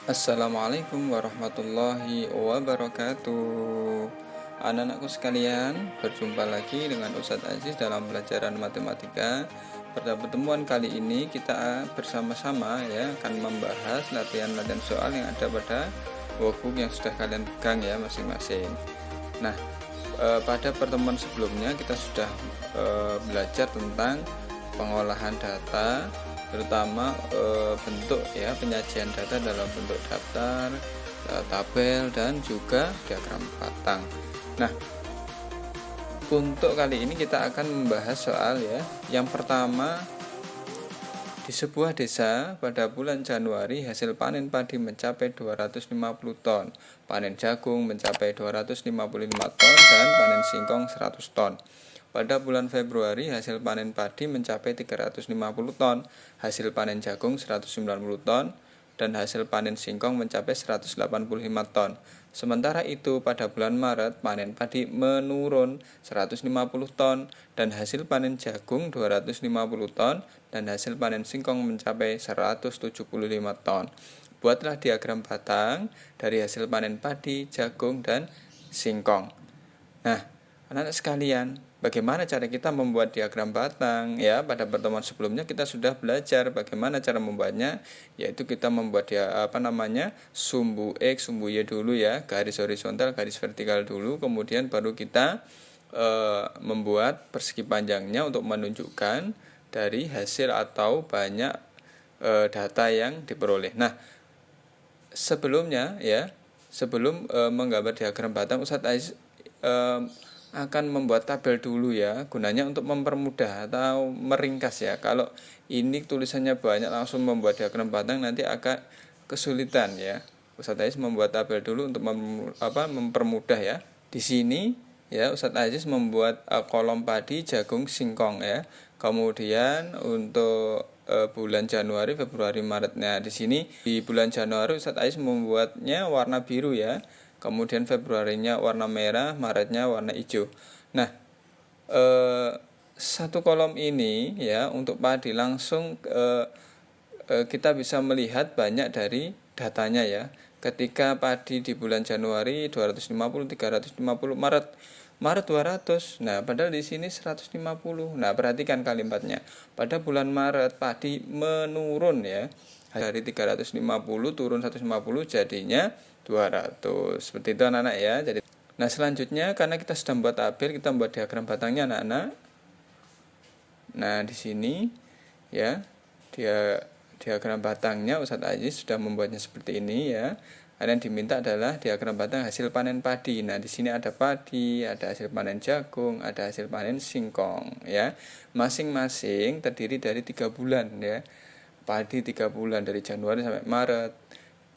Assalamualaikum warahmatullahi wabarakatuh. Anak-anakku sekalian, berjumpa lagi dengan Ustadz Aziz dalam pelajaran matematika. Pada pertemuan kali ini kita bersama-sama akan membahas latihan-latihan soal yang ada pada workbook yang sudah kalian pegang masing-masing. Nah, pada pertemuan sebelumnya kita sudah belajar tentang pengolahan data, terutama bentuk penyajian data dalam bentuk daftar, tabel, dan juga diagram batang. Nah, untuk kali ini kita akan membahas soal yang pertama. Di sebuah desa pada bulan Januari hasil panen padi mencapai 250 ton, panen jagung mencapai 255 ton, dan panen singkong 100 ton. Pada bulan Februari hasil panen padi mencapai 350 ton, hasil panen jagung 190 ton, dan hasil panen singkong mencapai 185 ton. Sementara itu pada bulan Maret panen padi menurun 150 ton dan hasil panen jagung 250 ton dan hasil panen singkong mencapai 175 ton. Buatlah diagram batang dari hasil panen padi, jagung, dan singkong. Nah, anak-anak sekalian, bagaimana cara kita membuat diagram batang? Pada pertemuan sebelumnya kita sudah belajar bagaimana cara membuatnya, yaitu kita membuat sumbu X, sumbu Y dulu garis horizontal, garis vertikal dulu, kemudian baru kita membuat persegi panjangnya untuk menunjukkan dari hasil atau banyak data yang diperoleh. Nah, sebelum menggambar diagram batang, Ustadz Aziz akan membuat tabel dulu gunanya untuk mempermudah atau meringkas Kalau ini tulisannya banyak langsung membuat diagram batang nanti agak kesulitan Ustadz Aziz membuat tabel dulu untuk mempermudah Di sini Ustadz Aziz membuat kolom padi, jagung, singkong Kemudian untuk bulan Januari, Februari, Maret. Nah, di sini di bulan Januari Ustadz Aziz membuatnya warna biru Kemudian Februarinya warna merah, Maretnya warna hijau. Nah, satu kolom ini untuk padi langsung kita bisa melihat banyak dari datanya Ketika padi di bulan Januari 250, 350, Maret 200. Nah, padahal di sini 150. Nah, perhatikan kalimatnya. Pada bulan Maret padi menurun dari 350 turun 150 jadinya 200. Seperti itu anak-anak Jadi, nah selanjutnya karena kita sudah membuat tabel, kita membuat diagram batangnya anak-anak. Nah, di sini diagram batangnya Ustadz Aziz sudah membuatnya seperti ini yang diminta adalah diagram batang hasil panen padi. Nah, di sini ada padi, ada hasil panen jagung, ada hasil panen singkong Masing-masing terdiri dari 3 bulan Padi 3 bulan dari Januari sampai Maret.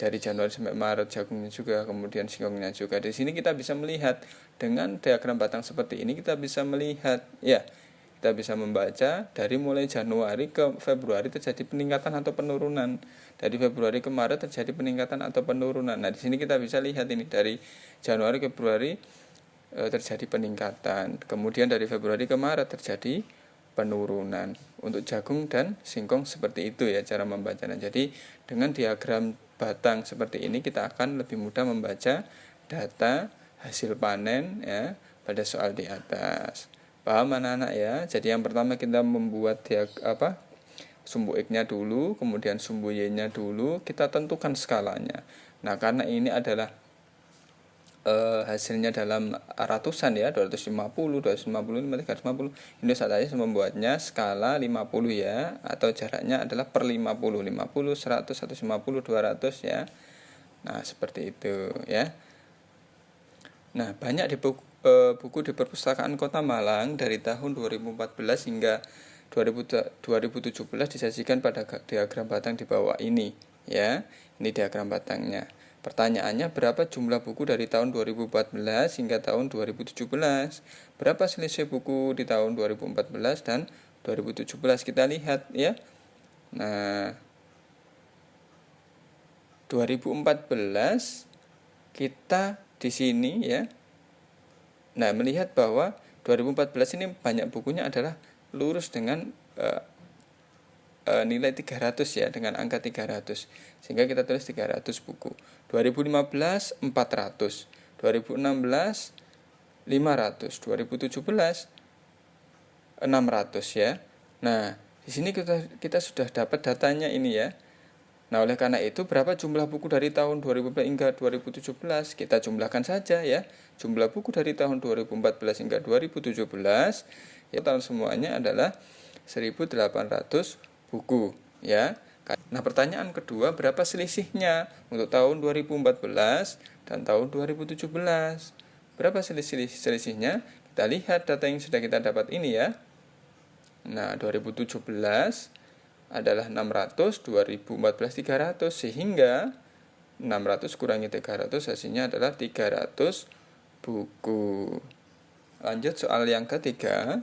Dari Januari sampai Maret jagungnya juga, kemudian singkongnya juga. Di sini kita bisa melihat dengan diagram batang seperti ini kita bisa melihat kita bisa membaca dari mulai Januari ke Februari terjadi peningkatan atau penurunan. Dari Februari ke Maret terjadi peningkatan atau penurunan. Nah, di sini kita bisa lihat ini dari Januari ke Februari terjadi peningkatan. Kemudian dari Februari ke Maret terjadi penurunan. Untuk jagung dan singkong seperti itu cara membacanya. Jadi dengan diagram batang seperti ini kita akan lebih mudah membaca data hasil panen pada soal di atas. Paham anak-anak Jadi yang pertama kita membuat sumbu X-nya dulu, kemudian sumbu Y-nya dulu, kita tentukan skalanya. Nah, karena ini adalah hasilnya dalam ratusan 250, 255, 350. Ini saya membuatnya skala 50 atau jaraknya adalah per 50, 50, 100, 150, 200 Nah, seperti itu Nah, banyak di buku di perpustakaan Kota Malang dari tahun 2014 hingga 2017 disajikan pada diagram batang di bawah ini Ini diagram batangnya. Pertanyaannya, berapa jumlah buku dari tahun 2014 hingga tahun 2017? Berapa selisih buku di tahun 2014 dan 2017? Kita lihat Nah, 2014 kita di sini Nah, melihat bahwa 2014 ini banyak bukunya adalah lurus dengan nilai 300 ya, dengan angka 300. Sehingga kita tulis 300 buku. 2015 400, 2016 500, 2017 600 ya. Nah, di sini kita sudah dapat datanya ini ya. Nah, oleh karena itu berapa jumlah buku dari tahun 2014 hingga 2017? Kita jumlahkan saja ya. Jumlah buku dari tahun 2014 hingga 2017 ya, tahun semuanya adalah 1800 buku ya. Nah, pertanyaan kedua, berapa selisihnya untuk tahun 2014 dan tahun 2017? Berapa selisihnya? Kita lihat data yang sudah kita dapat ini ya. Nah, 2017 adalah 600, 2014 300, sehingga 600 kurangi 300 hasilnya adalah 300 buku. Lanjut soal yang ketiga.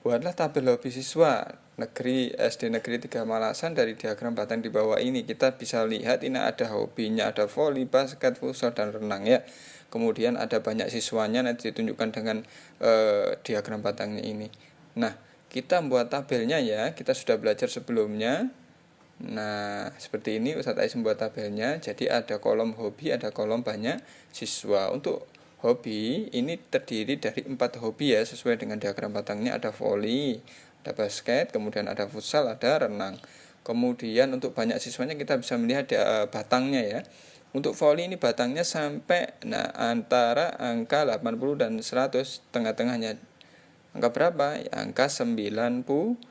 Buatlah tabel hobi siswa SD Negeri 3 Malasan dari diagram batang di bawah ini. Kita bisa lihat ini ada hobinya, ada voli, basket, futsal, dan renang ya. Kemudian ada banyak siswanya, nanti ditunjukkan dengan diagram batangnya ini. Nah, kita buat tabelnya ya, kita sudah belajar sebelumnya. Nah, seperti ini Ustadz Ais membuat tabelnya. Jadi ada kolom hobi, ada kolom banyak siswa. Untuk hobi ini terdiri dari 4 hobi ya, sesuai dengan diagram batangnya. Ada voli, ada basket, kemudian ada futsal, ada renang. Kemudian untuk banyak siswanya kita bisa melihat batangnya ya. Untuk voli ini batangnya sampai antara angka 80 dan 100, tengah-tengahnya angka berapa? Angka 90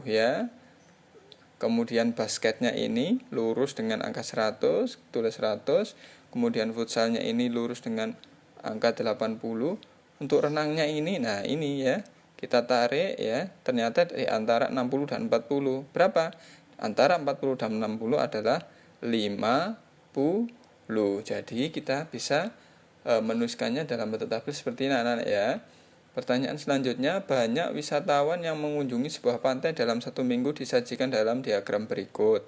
ya. Kemudian basketnya ini lurus dengan angka 100, tulis 100. Kemudian futsalnya ini lurus dengan angka 80. Untuk renangnya ini, nah ini ya, kita tarik ya, ternyata di antara 60 dan 40. Berapa? Antara 40 dan 60 adalah 50. Jadi kita bisa menuliskannya dalam bentuk tabel seperti ini anak-anak ya. Pertanyaan selanjutnya, banyak wisatawan yang mengunjungi sebuah pantai dalam 1 minggu disajikan dalam diagram berikut.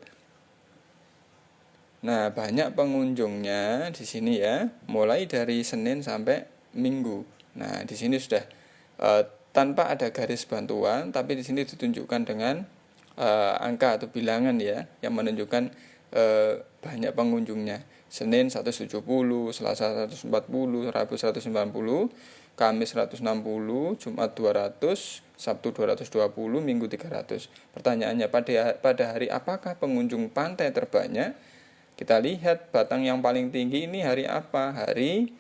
Nah, banyak pengunjungnya di sini ya, mulai dari Senin sampai Minggu. Nah, di sini sudah tanpa ada garis bantuan, tapi di sini ditunjukkan dengan angka atau bilangan ya, yang menunjukkan banyak pengunjungnya. Senin 170, Selasa 140, Rabu 190, Kamis 160, Jumat 200, Sabtu 220, Minggu 300. Pertanyaannya, pada hari apakah pengunjung pantai terbanyak? Kita lihat batang yang paling tinggi ini hari apa? Hari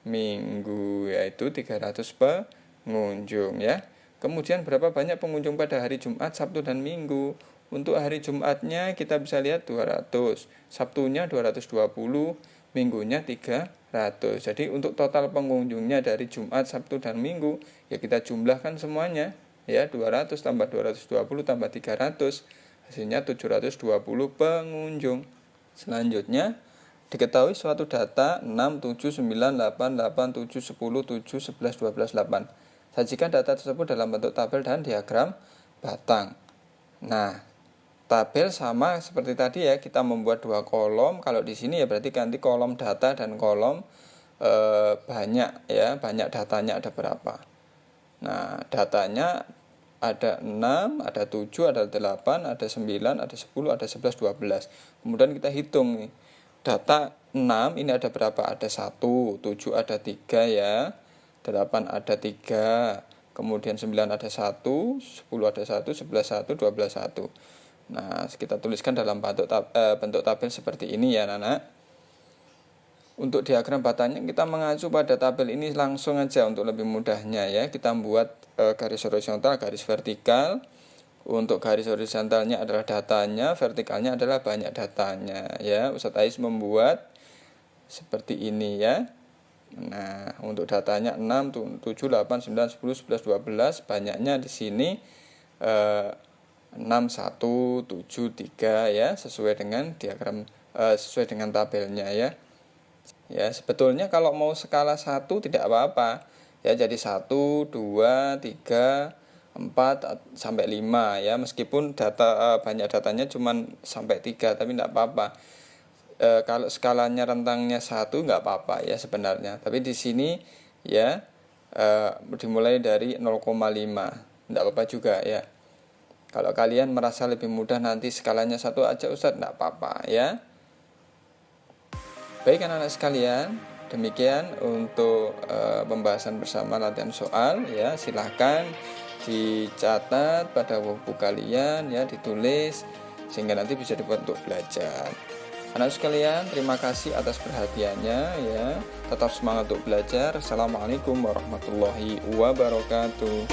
Minggu, yaitu 300 pengunjung ya. Kemudian berapa banyak pengunjung pada hari Jumat, Sabtu, dan Minggu? Untuk hari Jumatnya kita bisa lihat 200, Sabtunya 220, Minggunya 300. Jadi untuk total pengunjungnya dari Jumat, Sabtu, dan Minggu ya kita jumlahkan semuanya ya, 200 tambah 220 tambah 300, hasilnya 720 pengunjung. Selanjutnya diketahui suatu data 6, 7, 9, 8, 8, 7, 10, 7, 11, 12, 8. Sajikan data tersebut dalam bentuk tabel dan diagram batang. Nah, tabel sama seperti tadi ya, kita membuat 2 kolom. Kalau di sini ya berarti ganti kolom data dan kolom banyak ya, banyak datanya ada berapa. Nah, datanya ada 6, ada 7, ada 8, ada 9, ada 10, ada 11, 12. Kemudian kita hitung nih. Data 6 ini ada berapa? Ada 1, 7 ada 3 ya, 8 ada 3, kemudian 9 ada 1, 10 ada 1, 11 1, 12 1. Nah, kita tuliskan dalam bentuk tabel seperti ini ya anak-anak. Untuk diagram batangnya kita mengacu pada tabel ini langsung aja untuk lebih mudahnya ya. Kita membuat garis horizontal, garis vertikal. Untuk garis horizontalnya adalah datanya, vertikalnya adalah banyak datanya ya. Ustadz Ais membuat seperti ini ya. Nah, untuk datanya 6, 7, 8, 9, 10, 11, 12, banyaknya di sini 6, 1, 7, 3 ya, sesuai dengan diagram sesuai dengan tabelnya ya. Ya, sebetulnya kalau mau skala 1 tidak apa-apa. Ya, jadi 1, 2, 3, 4 sampai 5 ya, meskipun banyak datanya cuma sampai 3 tapi tidak apa-apa. Kalau skalanya rentangnya 1 nggak apa-apa ya sebenarnya. Tapi di sini ya dimulai dari 0,5. Tidak apa-apa juga ya. Kalau kalian merasa lebih mudah nanti skalanya 1 aja Ustadz, enggak apa-apa ya. Baik anak-anak sekalian, demikian untuk pembahasan bersama latihan soal ya. Silahkan dicatat pada buku kalian ya, ditulis sehingga nanti bisa dibuat untuk belajar. Anak sekalian, terima kasih atas perhatiannya ya. Tetap semangat untuk belajar. Assalamualaikum warahmatullahi wabarakatuh.